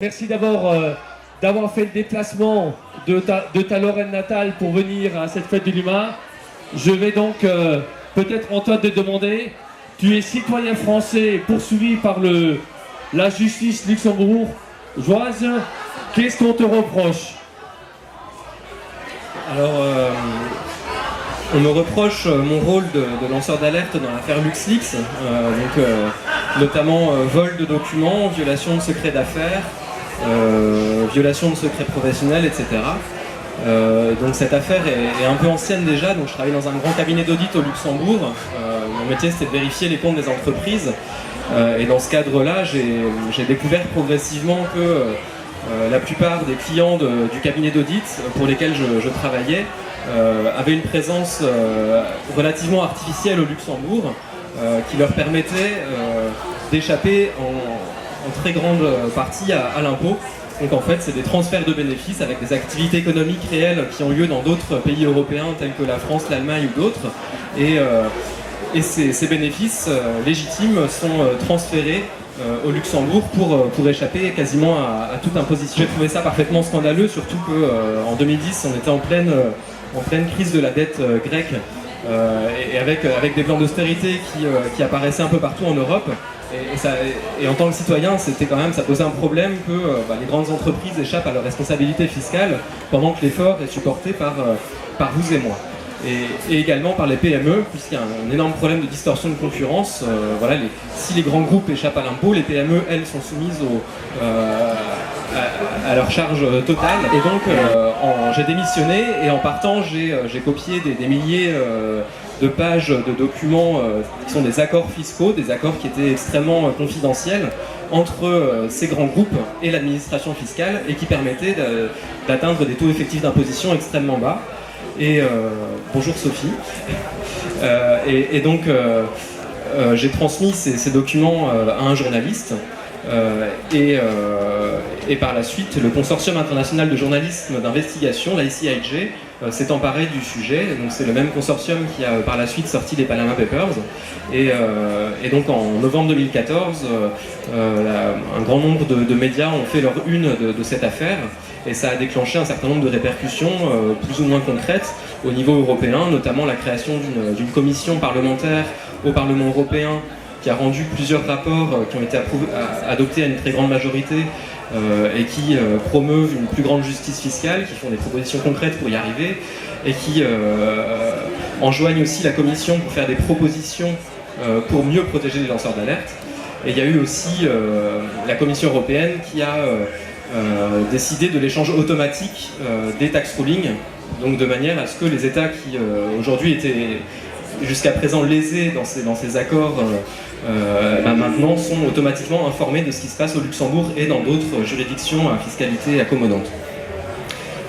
Merci d'abord d'avoir fait le déplacement de ta Lorraine natale pour venir à cette fête du Luma. Je vais donc peut-être Antoine te demander, tu es citoyen français poursuivi par la justice luxembourgeoise, qu'est-ce qu'on te reproche? Alors, on me reproche mon rôle de lanceur d'alerte dans l'affaire LuxLeaks, notamment vol de documents, violation de secret d'affaires, violation de secret professionnel, etc. Donc cette affaire est un peu ancienne déjà, donc je travaille dans un grand cabinet d'audit au Luxembourg. Mon métier c'était de vérifier les comptes des entreprises, et dans ce cadre-là j'ai découvert progressivement que la plupart des clients du cabinet d'audit pour lesquels je travaillais avaient une présence relativement artificielle au Luxembourg, qui leur permettait d'échapper en très grande partie à l'impôt. Donc en fait, c'est des transferts de bénéfices avec des activités économiques réelles qui ont lieu dans d'autres pays européens tels que la France, l'Allemagne ou d'autres. Et ces bénéfices légitimes sont transférés au Luxembourg pour échapper quasiment à toute imposition. J'ai trouvé ça parfaitement scandaleux, surtout qu'en 2010, on était en pleine crise de la dette grecque, et avec des plans d'austérité qui apparaissaient un peu partout en Europe. Et en tant que citoyen, ça posait un problème que les grandes entreprises échappent à leurs responsabilités fiscales pendant que l'effort est supporté par vous et moi. Et également par les PME, puisqu'il y a un énorme problème de distorsion de concurrence. Si les grands groupes échappent à l'impôt, les PME, elles, sont soumises à leur charge totale. Et donc, j'ai démissionné et en partant, j'ai copié des milliers de pages de documents qui sont des accords fiscaux, des accords qui étaient extrêmement confidentiels entre ces grands groupes et l'administration fiscale et qui permettaient d'atteindre des taux effectifs d'imposition extrêmement bas. Et bonjour Sophie. Donc j'ai transmis ces documents à un journaliste et par la suite le Consortium international de journalisme d'investigation, l'ICIJ, s'est emparé du sujet. Donc c'est le même consortium qui a par la suite sorti les Panama Papers. Et donc en novembre 2014, un grand nombre de médias ont fait leur une de cette affaire. Et ça a déclenché un certain nombre de répercussions plus ou moins concrètes au niveau européen, notamment la création d'une commission parlementaire au Parlement européen qui a rendu plusieurs rapports qui ont été adoptés à une très grande majorité et qui promeuvent une plus grande justice fiscale, qui font des propositions concrètes pour y arriver et qui enjoignent aussi la Commission pour faire des propositions pour mieux protéger les lanceurs d'alerte. Et il y a eu aussi la Commission européenne qui a décidé de l'échange automatique des tax rulings, donc de manière à ce que les États qui aujourd'hui étaient jusqu'à présent lésés dans ces accords maintenant sont automatiquement informés de ce qui se passe au Luxembourg et dans d'autres juridictions à fiscalité accommodante.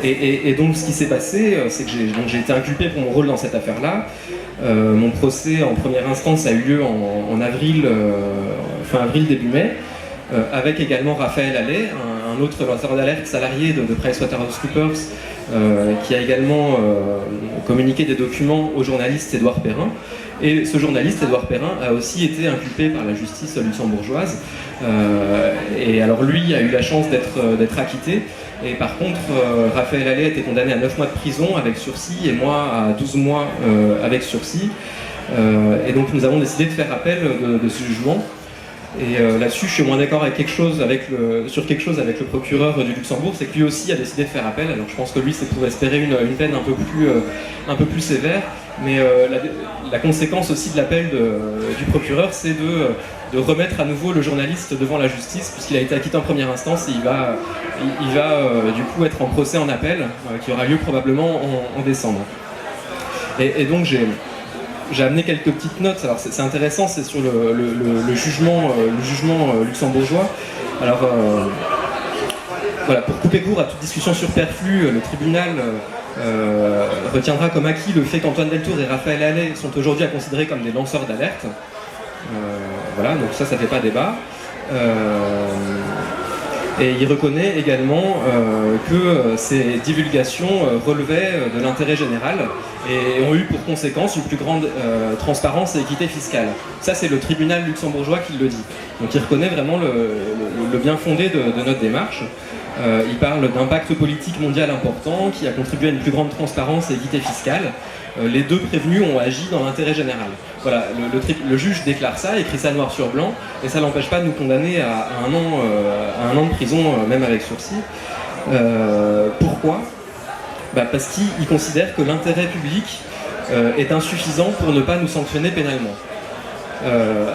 Et donc ce qui s'est passé, c'est que j'ai été inculpé pour mon rôle dans cette affaire-là. Mon procès en première instance a eu lieu en avril, fin avril, début mai, avec également Raphaël Allais, un autre lanceur d'alerte salarié de PricewaterhouseCoopers, qui a également communiqué des documents au journaliste Édouard Perrin. Et ce journaliste, Édouard Perrin, a aussi été inculpé par la justice luxembourgeoise. Et alors lui a eu la chance d'être acquitté. Et par contre, Raphaël Allais a été condamné à 9 mois de prison avec sursis et moi à 12 mois avec sursis. Et donc nous avons décidé de faire appel de ce jugement. Et là-dessus, je suis moins d'accord sur quelque chose avec le procureur du Luxembourg, c'est que lui aussi a décidé de faire appel. Alors je pense que lui, c'est pour espérer une peine un peu plus sévère. Mais la conséquence aussi de l'appel du procureur, c'est de remettre à nouveau le journaliste devant la justice, puisqu'il a été acquitté en première instance et il va du coup être en procès en appel, qui aura lieu probablement en décembre. Et donc j'ai amené quelques petites notes. Alors c'est intéressant, c'est sur le jugement luxembourgeois. Alors voilà, pour couper court à toute discussion superflue, le tribunal retiendra comme acquis le fait qu'Antoine Deltour et Raphaël Allais sont aujourd'hui à considérer comme des lanceurs d'alerte. Voilà, donc ça fait pas débat. Et il reconnaît également que ces divulgations relevaient de l'intérêt général et ont eu pour conséquence une plus grande transparence et équité fiscale. Ça, c'est le tribunal luxembourgeois qui le dit. Donc il reconnaît vraiment le bien fondé de notre démarche. Il parle d'impact politique mondial important qui a contribué à une plus grande transparence et équité fiscale. Les deux prévenus ont agi dans l'intérêt général. Voilà, le juge déclare ça, écrit ça noir sur blanc, et ça n'empêche pas de nous condamner à un an de prison, même avec sursis. Pourquoi ? Parce qu'il considère que l'intérêt public est insuffisant pour ne pas nous sanctionner pénalement.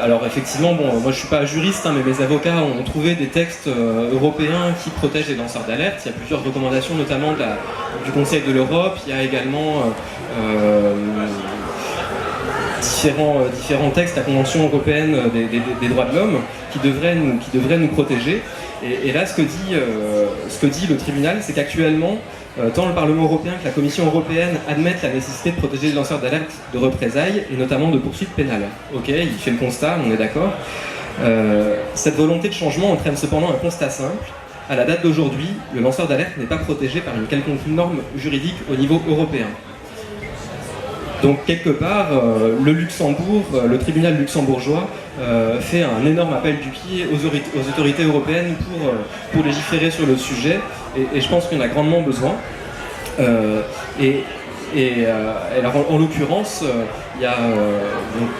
Alors effectivement, bon, moi je suis pas juriste, hein, mais mes avocats ont trouvé des textes européens qui protègent les lanceurs d'alerte. Il y a plusieurs recommandations, notamment du Conseil de l'Europe. Il y a également différents textes, la Convention européenne des droits de l'homme, qui devraient nous protéger. Et là, ce que dit le tribunal, c'est qu'actuellement, tant le Parlement européen que la Commission européenne admettent la nécessité de protéger les lanceurs d'alerte de représailles et notamment de poursuites pénales. Ok, il fait le constat, on est d'accord. Cette volonté de changement entraîne cependant un constat simple. À la date d'aujourd'hui, le lanceur d'alerte n'est pas protégé par une quelconque norme juridique au niveau européen. Donc quelque part, le tribunal luxembourgeois fait un énorme appel du pied aux autorités européennes pour légiférer sur le sujet, et je pense qu'il y en a grandement besoin. Alors en l'occurrence, il y a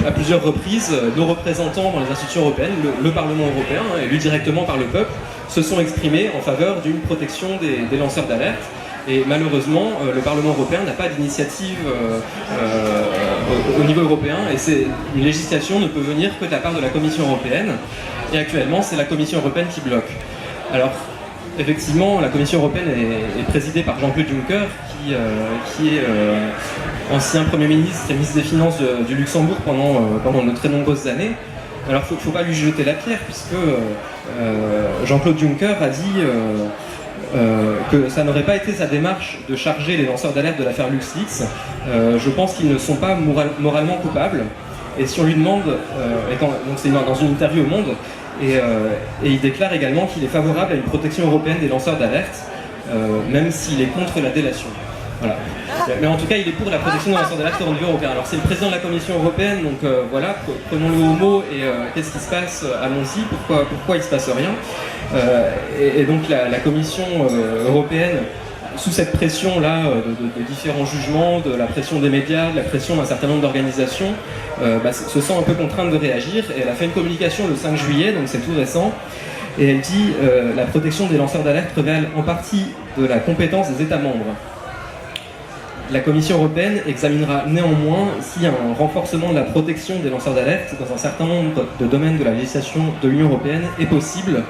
à plusieurs reprises, nos représentants dans les institutions européennes, le Parlement européen, élu directement par le peuple, se sont exprimés en faveur d'une protection des lanceurs d'alerte. Et malheureusement, le Parlement européen n'a pas d'initiative au niveau européen, et une législation ne peut venir que de la part de la Commission européenne. Et actuellement, c'est la Commission européenne qui bloque. Alors, effectivement, la Commission européenne est présidée par Jean-Claude Juncker, qui est ancien Premier ministre et ministre des Finances du Luxembourg pendant de très nombreuses années. Alors, il ne faut pas lui jeter la pierre, puisque Jean-Claude Juncker a dit que ça n'aurait pas été sa démarche de charger les lanceurs d'alerte de l'affaire LuxLeaks. Je pense qu'ils ne sont pas moralement coupables. Et si on lui demande, donc c'est dans une interview au Monde, et il déclare également qu'il est favorable à une protection européenne des lanceurs d'alerte, même s'il est contre la délation. Voilà. Mais en tout cas, il est pour la protection des lanceurs d'alerte au niveau européen. Alors c'est le président de la Commission européenne, donc voilà, prenons-le au mot, et qu'est-ce qui se passe? Allons-y, pourquoi il ne se passe rien? Et donc la Commission européenne, sous cette pression-là de différents jugements, de la pression des médias, de la pression d'un certain nombre d'organisations, se sent un peu contrainte de réagir, et elle a fait une communication le 5 juillet, donc c'est tout récent, et elle dit la protection des lanceurs d'alerte relève en partie de la compétence des États membres. La Commission européenne examinera néanmoins si un renforcement de la protection des lanceurs d'alerte dans un certain nombre de domaines de la législation de l'Union européenne est possible,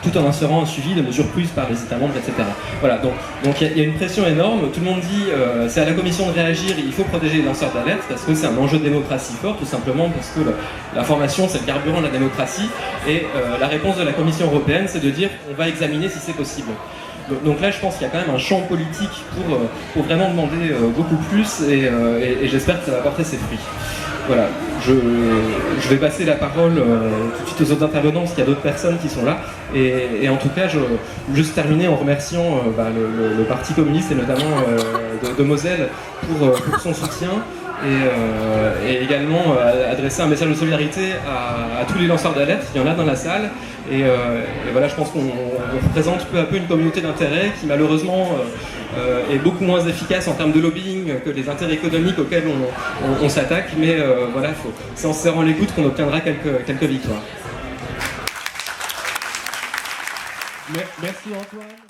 tout en insérant un suivi de mesures prises par les États membres, etc. Voilà, donc il y a une pression énorme, tout le monde dit c'est à la Commission de réagir, il faut protéger les lanceurs d'alerte, parce que c'est un enjeu de démocratie fort, tout simplement parce que l'information c'est le carburant de la démocratie, et la réponse de la Commission européenne c'est de dire on va examiner si c'est possible. Donc là je pense qu'il y a quand même un champ politique pour vraiment demander beaucoup plus, et j'espère que ça va porter ses fruits. Voilà, je vais passer la parole tout de suite aux autres intervenants, parce qu'il y a d'autres personnes qui sont là. Et en tout cas, je veux juste terminer en remerciant le Parti communiste, et notamment de Moselle, pour son soutien. Et également adresser un message de solidarité à tous les lanceurs d'alerte, il y en a dans la salle, et voilà, je pense qu'on représente peu à peu une communauté d'intérêts qui malheureusement est beaucoup moins efficace en termes de lobbying que les intérêts économiques auxquels on s'attaque, mais voilà, c'est en se serrant les coudes qu'on obtiendra quelques victoires. Merci Antoine.